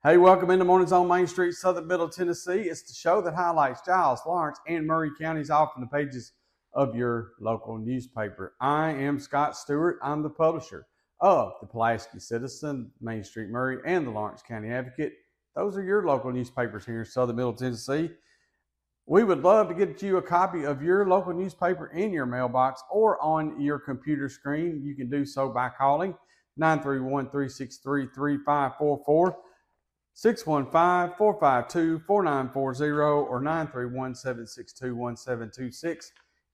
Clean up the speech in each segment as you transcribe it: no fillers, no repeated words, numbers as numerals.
Hey, welcome into Mornings on Main Street, Southern Middle Tennessee. It's the show that highlights Giles, Lawrence, and Maury counties off in the pages of your local newspaper. I am Scott Stewart. I'm the publisher of the Pulaski Citizen, Main Street Maury, and the Lawrence County Advocate. Those are your local newspapers here in Southern Middle Tennessee. We would love to get you a copy of your local newspaper in your mailbox or on your computer screen. You can do so by calling 931-363-3544. 615-452-4940 or 931-762-1726.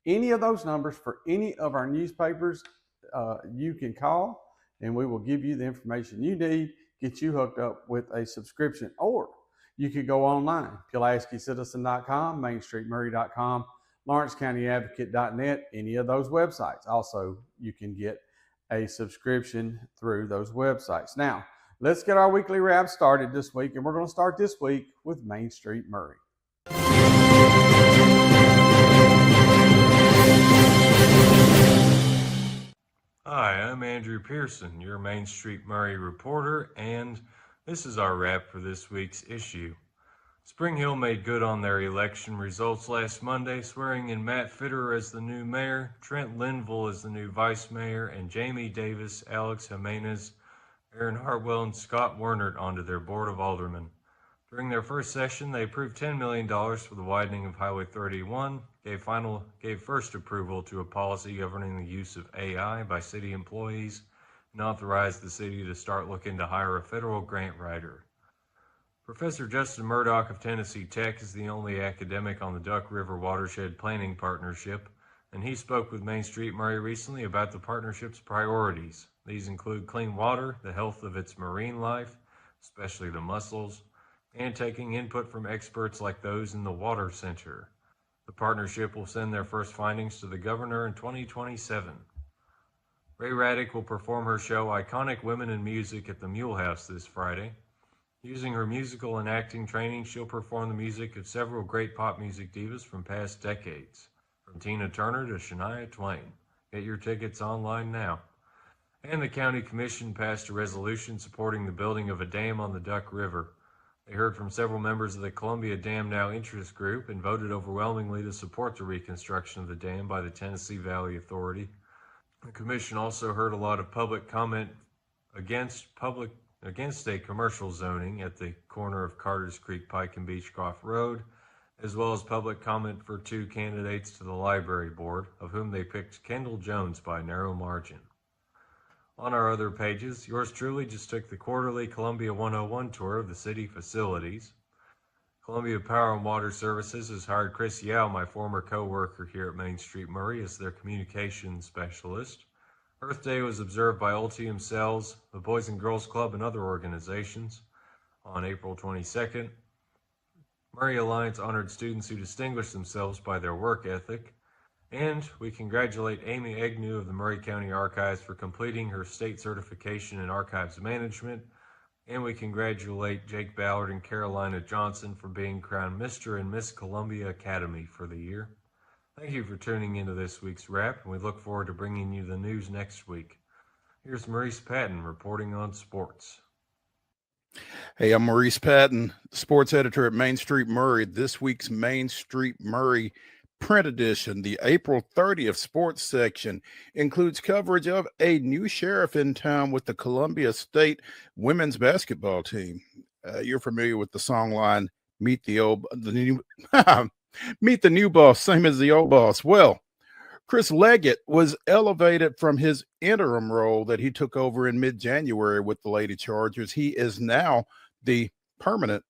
Any of those numbers for any of our newspapers, you can call and we will give you the information you need, get you hooked up with a subscription. Or you could go online, PulaskiCitizen.com, MainStreetMurray.com, LawrenceCountyAdvocate.net, any of those websites. Also, you can get a subscription through those websites. Now, let's get our weekly wrap started this week, and we're going to start this week with Main Street Maury. Hi, I'm Andrew Pearson, your Main Street Maury reporter, and this is our wrap for this week's issue. Spring Hill made good on their election results last Monday, swearing in Matt Fitter as the new mayor, Trent Linville as the new vice mayor, and Jamie Davis, Alex Jimenez, Aaron Hartwell, and Scott Wernert onto their Board of Aldermen. During their first session, they approved $10 million for the widening of Highway 31, gave first approval to a policy governing the use of AI by city employees, and authorized the city to start looking to hire a federal grant writer. Professor Justin Murdoch of Tennessee Tech is the only academic on the Duck River Watershed Planning Partnership, and he spoke with Main Street Maury recently about the partnership's priorities. These include clean water, the health of its marine life, especially the mussels, and taking input from experts like those in the Water Center. The partnership will send their first findings to the governor in 2027. Ray Raddick will perform her show Iconic Women in Music at the Mule House this Friday. Using her musical and acting training, she'll perform the music of several great pop music divas from past decades, from Tina Turner to Shania Twain. Get your tickets online now. And the county commission passed a resolution supporting the building of a dam on the Duck River. They heard from several members of the Columbia Dam Now interest group and voted overwhelmingly to support the reconstruction of the dam by the Tennessee Valley Authority. The commission also heard a lot of public comment against a commercial zoning at the corner of Carters Creek Pike and Beechcroft Road, as well as public comment for two candidates to the library board, of whom they picked Kendall Jones by a narrow margin. On our other pages, yours truly just took the quarterly Columbia 101 tour of the city facilities. Columbia Power and Water Services has hired Chris Yao, my former co-worker here at Main Street Maury, as their communications specialist. Earth Day was observed by Ultium Cells, the Boys and Girls Club, and other organizations. On April 22nd, Maury Alliance honored students who distinguished themselves by their work ethic. And we congratulate Amy Agnew of the Maury County Archives for completing her state certification in archives management. And we congratulate Jake Ballard and Carolina Johnson for being crowned Mr. and Miss Columbia Academy for the year. Thank you for tuning into this week's wrap, and we look forward to bringing you the news next week. Here's Maurice Patton reporting on sports. Hey, I'm Maurice Patton, sports editor at Main Street Maury. This week's Main Street Maury print edition, the April 30th sports section, includes coverage of a new sheriff in town with the Columbia State women's basketball team. You're familiar with the song line, meet the new boss, same as the old boss. Well, Chris Leggett was elevated from his interim role that he took over in mid-January with the Lady Chargers. He is now the permanent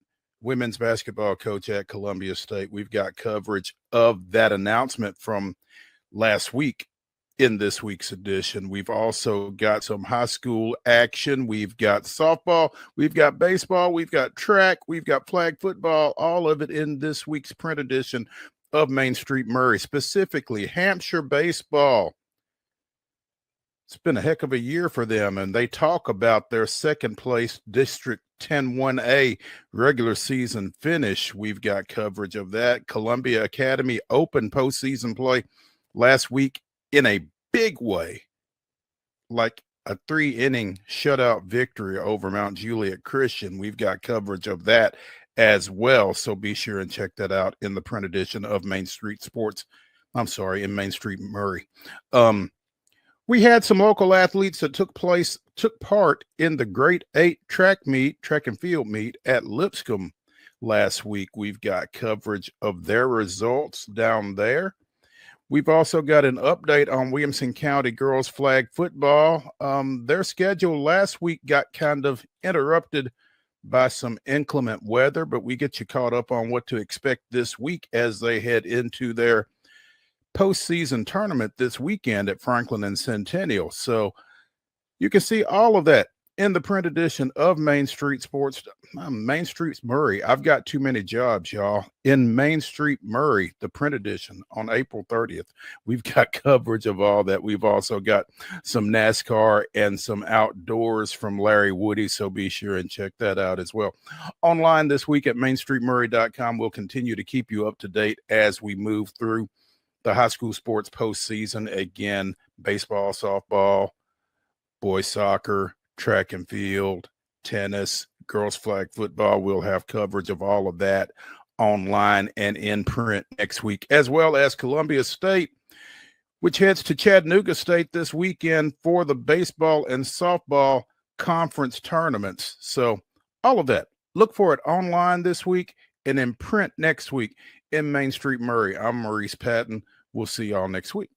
women's basketball coach at Columbia State. We've got coverage of that announcement from last week in this week's edition. We've also got some high school action. We've got softball, we've got baseball, we've got track, we've got flag football, all of it in this week's print edition of Main Street Maury, specifically Hampshire baseball. It's been a heck of a year for them, and they talk about their second place District 10-1A regular season finish. We've got coverage of that. Columbia Academy opened postseason play last week in a big way, like a 3-inning shutout victory over Mount Juliet Christian. We've got coverage of that as well. So be sure and check that out in the print edition of Main Street in Main Street Maury. We had some local athletes that took part in the Great 8 track and field meet at Lipscomb last week. We've got coverage of their results down there. We've also got an update on Williamson County girls flag football. Their schedule last week got kind of interrupted by some inclement weather, but we get you caught up on what to expect this week as they head into their postseason tournament this weekend at Franklin and Centennial. So you can see all of that in the print edition of Main Street Maury. I've got too many jobs, y'all. In Main Street Maury, the print edition on April 30th, we've got coverage of all that. We've also got some NASCAR and some outdoors from Larry Woody, so be sure and check that out as well. Online this week at mainstreetmaury.com, we'll continue to keep you up to date as we move through the high school sports postseason. Again, baseball, softball, boys soccer, track and field, tennis, girls flag football. We'll have coverage of all of that online and in print next week, as well as Columbia State, which heads to Chattanooga State this weekend for the baseball and softball conference tournaments. So all of that, look for it online this week and in print next week in Main Street Maury. I'm Maurice Patton. We'll see y'all next week.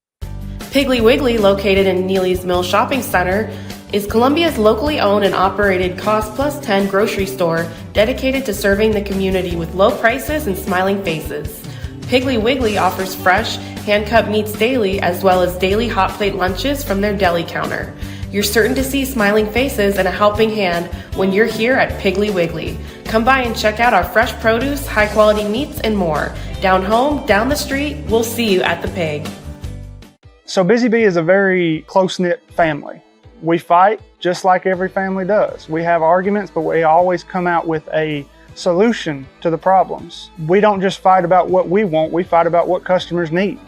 Piggly Wiggly, located in Neely's Mill Shopping Center, is Columbia's locally owned and operated Cost Plus 10 grocery store dedicated to serving the community with low prices and smiling faces. Piggly Wiggly offers fresh, hand-cut meats daily, as well as daily hot plate lunches from their deli counter. You're certain to see smiling faces and a helping hand when you're here at Piggly Wiggly. Come by and check out our fresh produce, high-quality meats, and more. Down home, down the street, we'll see you at the Pig. So Busy Bee is a very close-knit family. We fight just like every family does. We have arguments, but we always come out with a solution to the problems. We don't just fight about what we want, we fight about what customers need.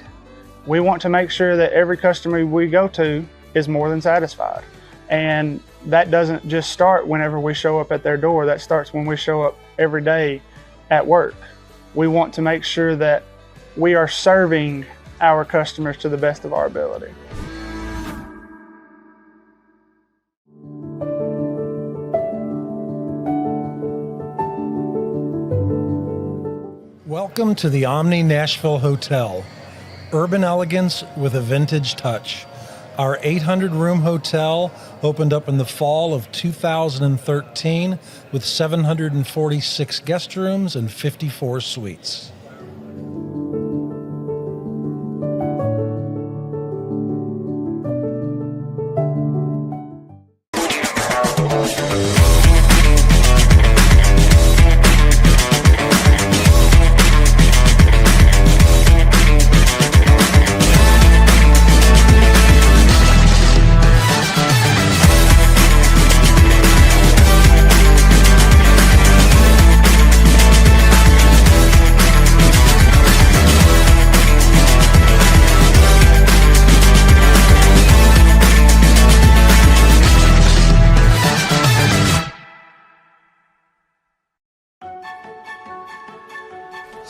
We want to make sure that every customer we go to is more than satisfied. And that doesn't just start whenever we show up at their door, that starts when we show up every day at work. We want to make sure that we are serving our customers to the best of our ability. Welcome to the Omni Nashville Hotel. Urban elegance with a vintage touch. Our 800-room hotel opened up in the fall of 2013 with 746 guest rooms and 54 suites.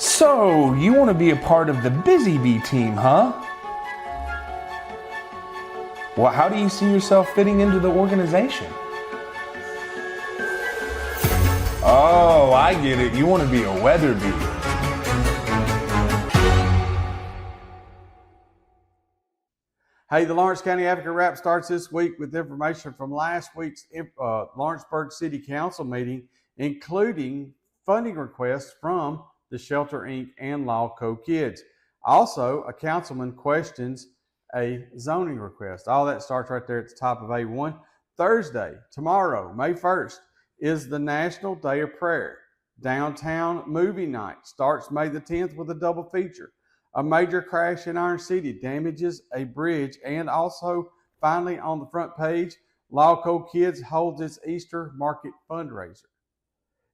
So, you want to be a part of the Busy Bee team, huh? Well, how do you see yourself fitting into the organization? Oh, I get it. You want to be a weather bee. Hey, the Lawrence County Advocate Wrap starts this week with information from last week's Lawrenceburg City Council meeting, including funding requests from the Shelter Inc. and Lawco Kids. Also, a councilman questions a zoning request. All that starts right there at the top of A1. Thursday, tomorrow, May 1st, is the National Day of Prayer. Downtown Movie Night starts May the 10th with a double feature. A major crash in Iron City damages a bridge, and also, finally on the front page, Lawco Kids holds its Easter market fundraiser.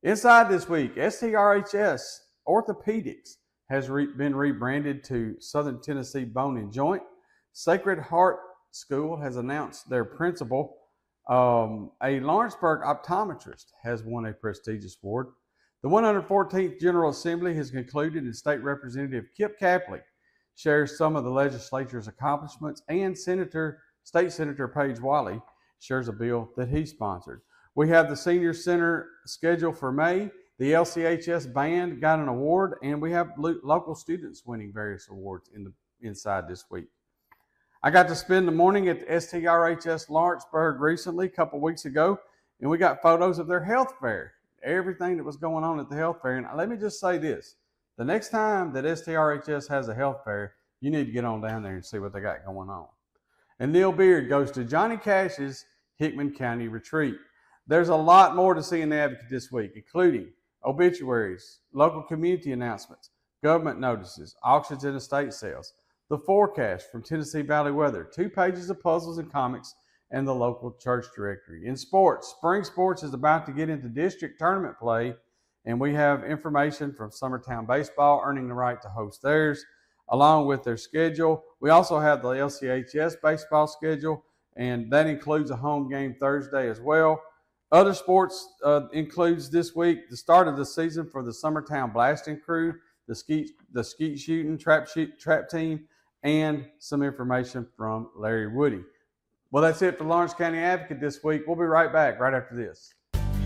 Inside this week, STRHS Orthopedics has been rebranded to Southern Tennessee Bone and Joint. Sacred Heart School has announced their principal, A Lawrenceburg optometrist has won a prestigious award. The 114th General Assembly has concluded, and State Representative Kip Capley shares some of the legislature's accomplishments, and State Senator Paige Wiley shares a bill that he sponsored. We have the Senior Center scheduled for May. The LCHS band got an award, and we have local students winning various awards inside this week. I got to spend the morning at the STRHS Lawrenceburg recently, a couple weeks ago, and we got photos of their health fair, everything that was going on at the health fair. And let me just say this, the next time that STRHS has a health fair, you need to get on down there and see what they got going on. And Neil Beard goes to Johnny Cash's Hickman County Retreat. There's a lot more to see in the Advocate this week, including obituaries, local community announcements, government notices, auctions and estate sales, the forecast from Tennessee Valley Weather, 2 pages of puzzles and comics, and the local church directory. In sports, spring sports is about to get into district tournament play, and we have information from Summertown Baseball earning the right to host theirs, along with their schedule. We also have the LCHS baseball schedule, and that includes a home game Thursday as well. Other sports includes this week the start of the season for the Summertown Blasting Crew, the skeet shooting trap team, and some information from Larry Woody. Well, that's it for Lawrence County Advocate this week. We'll be right back right after this.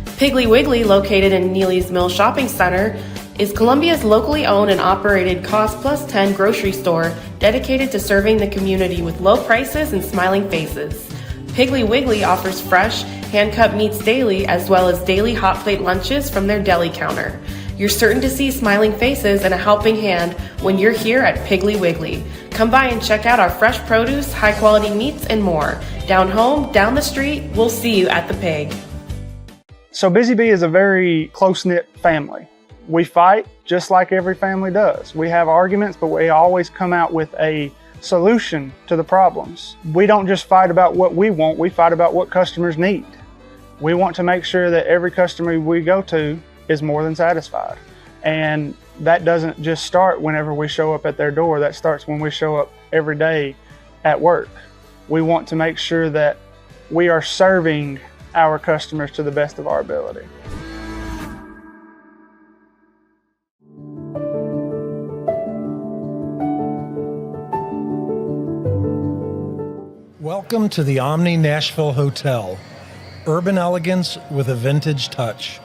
Piggly Wiggly, located in Neely's Mill Shopping Center, is Columbia's locally owned and operated Cost Plus 10 grocery store dedicated to serving the community with low prices and smiling faces. Piggly Wiggly offers fresh, hand-cut meats daily, as well as daily hot plate lunches from their deli counter. You're certain to see smiling faces and a helping hand when you're here at Piggly Wiggly. Come by and check out our fresh produce, high-quality meats, and more. Down home, down the street, we'll see you at the Pig. So Busy Bee is a very close-knit family. We fight just like every family does. We have arguments, but we always come out with a solution to the problems. We don't just fight about what we want, we fight about what customers need. We want to make sure that every customer we go to is more than satisfied. And that doesn't just start whenever we show up at their door, that starts when we show up every day at work. We want to make sure that we are serving our customers to the best of our ability. Welcome to the Omni Nashville Hotel. Urban elegance with a vintage touch.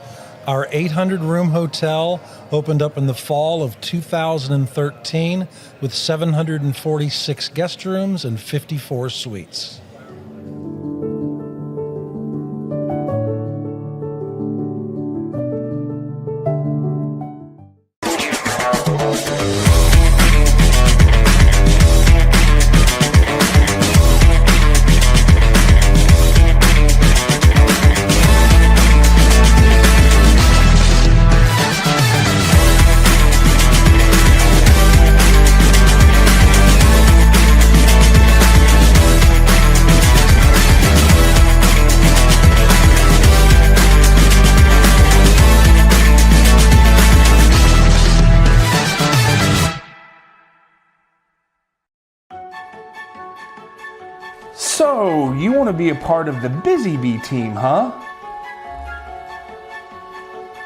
Our 800-room hotel opened up in the fall of 2013 with 746 guest rooms and 54 suites. So, you want to be a part of the Busy Bee team, huh?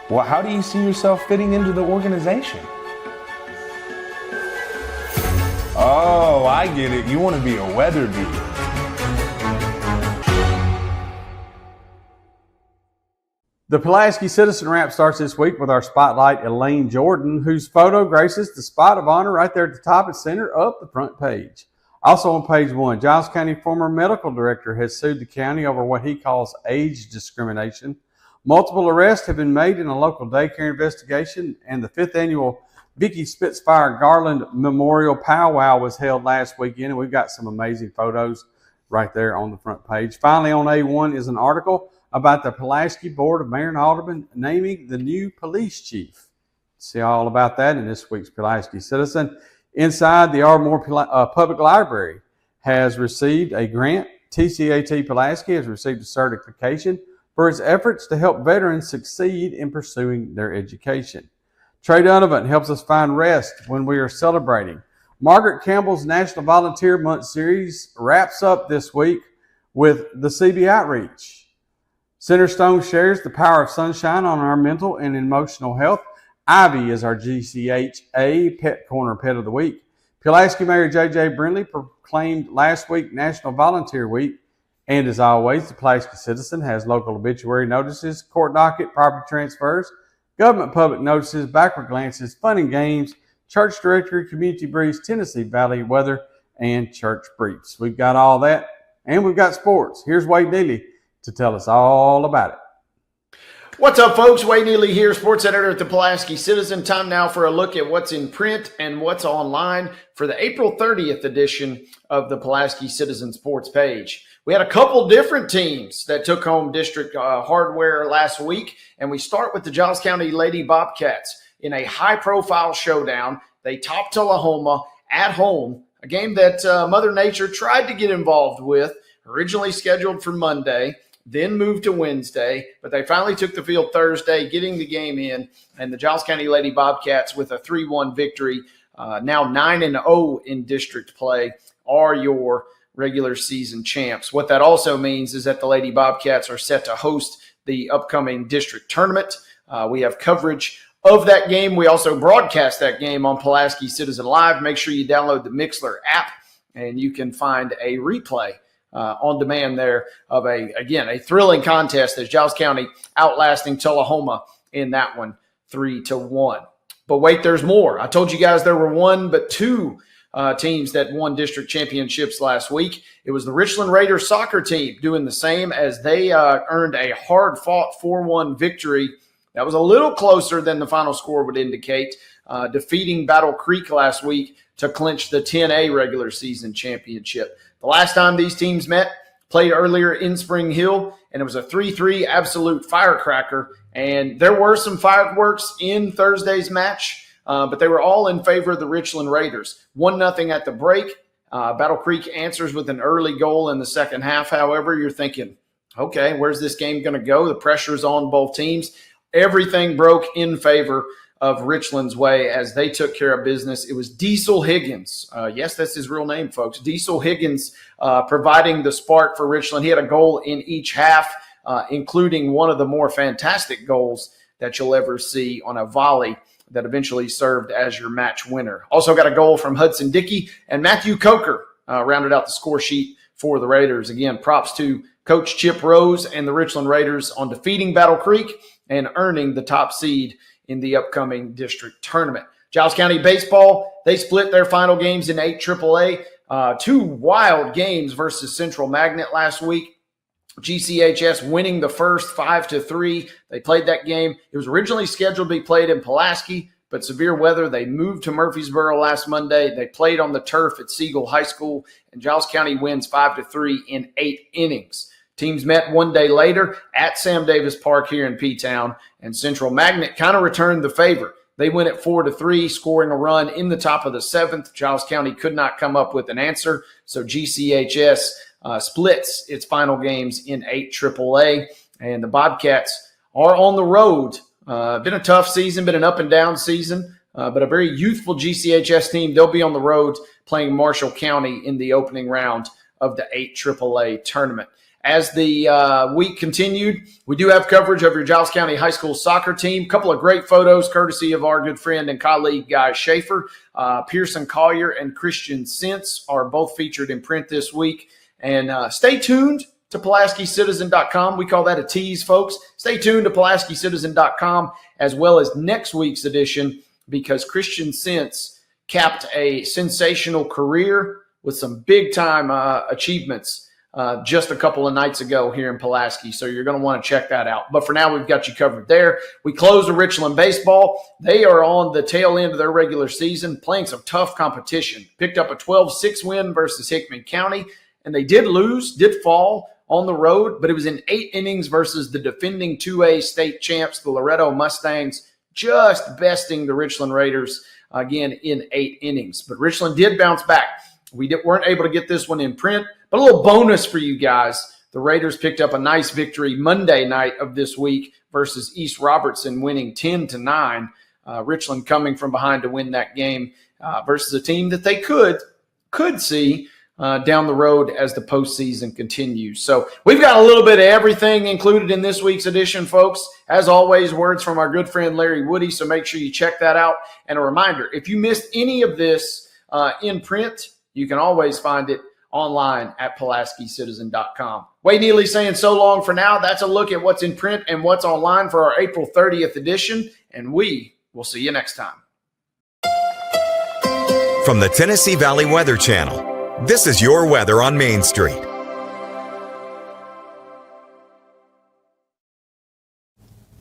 Well, how do you see yourself fitting into the organization? Oh, I get it. You want to be a weather bee. The Pulaski Citizen Wrap starts this week with our spotlight, Elaine Jordan, whose photo graces the spot of honor right there at the top and center of the front page. Also on page 1, Giles County former medical director has sued the county over what he calls age discrimination. Multiple arrests have been made in a local daycare investigation, and the 5th annual Vicky Spitfire Garland Memorial Powwow was held last weekend, and we've got some amazing photos right there on the front page. Finally, on A1 is an article about the Pulaski Board of Mayor and Aldermen naming the new police chief. See all about that in this week's Pulaski Citizen. Inside, the Ardmore Public Library has received a grant. TCAT Pulaski has received a certification for its efforts to help veterans succeed in pursuing their education. Trey Donovan helps us find rest when we are celebrating. Margaret Campbell's National Volunteer Month series wraps up this week with the CB Outreach. Centerstone shares the power of sunshine on our mental and emotional health. Ivy is our GCHA Pet Corner Pet of the Week. Pulaski Mayor J.J. Brindley proclaimed last week National Volunteer Week. And as always, the Pulaski Citizen has local obituary notices, court docket, property transfers, government public notices, backward glances, fun and games, church directory, community briefs, Tennessee Valley weather, and church briefs. We've got all that, and we've got sports. Here's Wade Neely to tell us all about it. What's up, folks? Wade Neely here, sports editor at the Pulaski Citizen. Time now for a look at what's in print and what's online for the April 30th edition of the Pulaski Citizen sports page. We had a couple different teams that took home district hardware last week, and we start with the Giles County Lady Bobcats in a high-profile showdown. They topped Tullahoma at home, a game that Mother Nature tried to get involved with, originally scheduled for Monday, then moved to Wednesday, but they finally took the field Thursday, getting the game in, and the Giles County Lady Bobcats with a 3-1 victory, now 9-0 in district play, are your regular season champs. What that also means is that the Lady Bobcats are set to host the upcoming district tournament. We have coverage of that game. We also broadcast that game on Pulaski Citizen Live. Make sure you download the Mixler app, and you can find a replay on demand there of a thrilling contest as Giles County outlasting Tullahoma in that one 3-1. But wait, there's more. I told you guys there were one but two teams that won district championships last week. It was the Richland Raiders soccer team doing the same as they earned a hard-fought 4-1 victory. That was a little closer than the final score would indicate, defeating Battle Creek last week to clinch the 10A regular season championship. The last time these teams met, played earlier in Spring Hill, and it was a 3-3 absolute firecracker. And there were some fireworks in Thursday's match, but they were all in favor of the Richland Raiders. 1-0 at the break. Battle Creek answers with an early goal in the second half. However, you're thinking, okay, where's this game going to go? The pressure's on both teams. Everything broke in favor of Richland's way as they took care of business. It was Diesel Higgins. Yes, that's his real name, folks. Diesel Higgins providing the spark for Richland. He had a goal in each half, including one of the more fantastic goals that you'll ever see on a volley that eventually served as your match winner. Also got a goal from Hudson Dickey, and Matthew Coker rounded out the score sheet for the Raiders. Again, props to Coach Chip Rose and the Richland Raiders on defeating Battle Creek and earning the top seed in the upcoming district tournament. Giles County Baseball, they split their final games in 8 AAA. Two wild games versus Central Magnet last week. GCHS winning the first 5-3. They played that game. It was originally scheduled to be played in Pulaski, but severe weather, they moved to Murfreesboro last Monday. They played on the turf at Siegel High School, and Giles County wins 5-3 in 8 innings. Teams met one day later at Sam Davis Park here in P-Town, and Central Magnet kind of returned the favor. They went at 4-3, scoring a run in the top of the 7th. Giles County could not come up with an answer, so GCHS splits its final games in 8 AAA, and the Bobcats are on the road. Been a tough season, been an up-and-down season, but a very youthful GCHS team. They'll be on the road playing Marshall County in the opening round of the 8 AAA tournament. As the week continued, we do have coverage of your Giles County High School soccer team. A couple of great photos courtesy of our good friend and colleague, Guy Schaefer. Pearson Collier and Christian Sentz are both featured in print this week. And stay tuned to PulaskiCitizen.com. We call that a tease, folks. Stay tuned to PulaskiCitizen.com as well as next week's edition, because Christian Sentz capped a sensational career with some big-time achievements just a couple of nights ago here in Pulaski. So you're going to want to check that out. But for now, we've got you covered there. We close with Richland Baseball. They are on the tail end of their regular season, playing some tough competition. Picked up a 12-6 win versus Hickman County, and they did fall on the road, but it was in 8 innings versus the defending 2A state champs, the Loretto Mustangs, just besting the Richland Raiders again in 8 innings. But Richland did bounce back. We weren't able to get this one in print, but a little bonus for you guys. The Raiders picked up a nice victory Monday night of this week versus East Robertson, winning 10-9. Richland coming from behind to win that game versus a team that they could see down the road as the postseason continues. So we've got a little bit of everything included in this week's edition, folks. As always, words from our good friend Larry Woody, so make sure you check that out. And a reminder, if you missed any of this in print, you can always find it online at PulaskiCitizen.com. Wade Neely saying so long for now. That's a look at what's in print and what's online for our April 30th edition, and we will see you next time. From the Tennessee Valley Weather Channel, this is your weather on Main Street.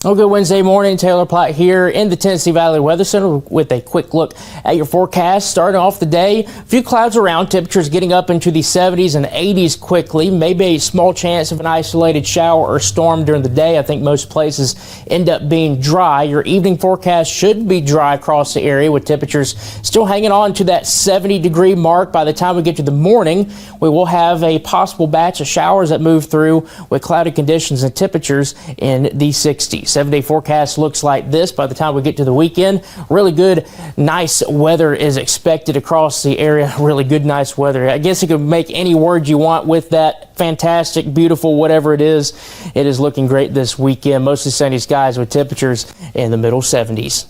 Oh, good Wednesday morning. Taylor Platt here in the Tennessee Valley Weather Center with a quick look at your forecast. Starting off the day, a few clouds around, temperatures getting up into the 70s and 80s quickly. Maybe a small chance of an isolated shower or storm during the day. I think most places end up being dry. Your evening forecast should be dry across the area with temperatures still hanging on to that 70-degree mark. By the time we get to the morning, we will have a possible batch of showers that move through with cloudy conditions and temperatures in the 60s. 7-day forecast looks like this. By the time we get to the weekend, really good, nice weather is expected across the area. Really good, nice weather. I guess you could make any word you want with that. Fantastic, beautiful, whatever it is. It is looking great this weekend. Mostly sunny skies with temperatures in the middle 70s.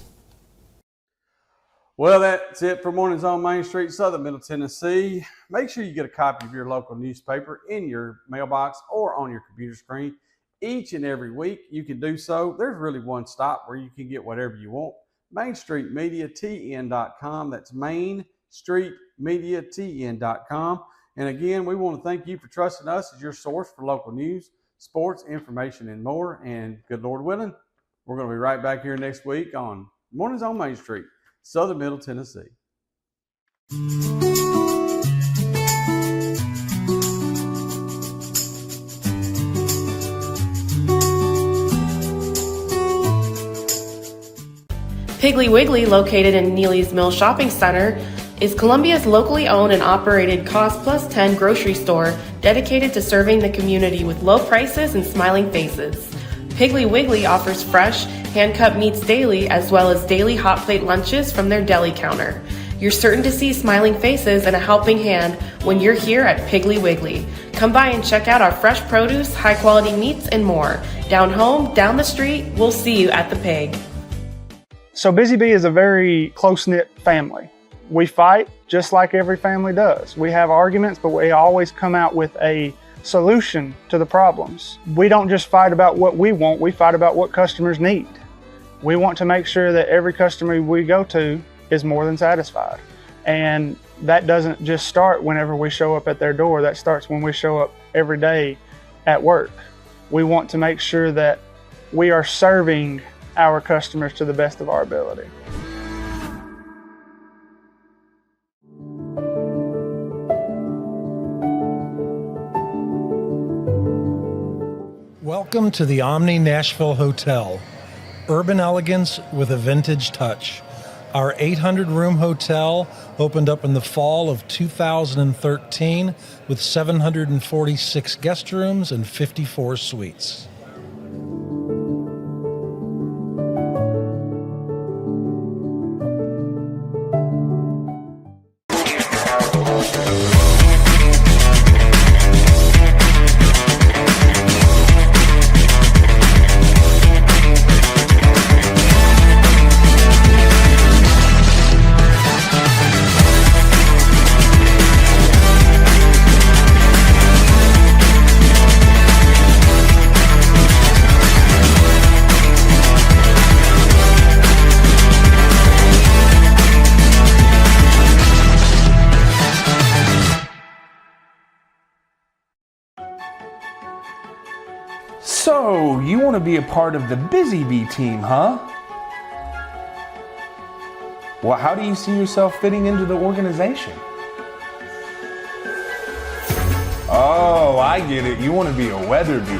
Well, that's it for Mornings on Main Street, Southern Middle Tennessee. Make sure you get a copy of your local newspaper in your mailbox or on your computer screen. Each and every week you can do so. There's really one stop where you can get whatever you want. MainStreetMediaTN.com. That's MainStreetMediaTN.com. And again, we want to thank you for trusting us as your source for local news, sports, information, and more. And good Lord willing, we're going to be right back here next week on Mornings on Main Street, Southern Middle Tennessee. Piggly Wiggly, located in Neely's Mill Shopping Center, is Columbia's locally owned and operated Cost Plus 10 grocery store dedicated to serving the community with low prices and smiling faces. Piggly Wiggly offers fresh, hand-cut meats daily, as well as daily hot plate lunches from their deli counter. You're certain to see smiling faces and a helping hand when you're here at Piggly Wiggly. Come by and check out our fresh produce, high-quality meats, and more. Down home, down the street, we'll see you at the Pig. So Busy Bee is a very close-knit family. We fight just like every family does. We have arguments, but we always come out with a solution to the problems. We don't just fight about what we want, we fight about what customers need. We want to make sure that every customer we go to is more than satisfied. And that doesn't just start whenever we show up at their door, that starts when we show up every day at work. We want to make sure that we are serving our customers to the best of our ability. Welcome to the Omni Nashville Hotel. Urban elegance with a vintage touch. Our 800-room hotel opened up in the fall of 2013 with 746 guest rooms and 54 suites. So, you want to be a part of the Busy Bee team, huh? Well, how do you see yourself fitting into the organization? Oh, I get it. You want to be a weather bee.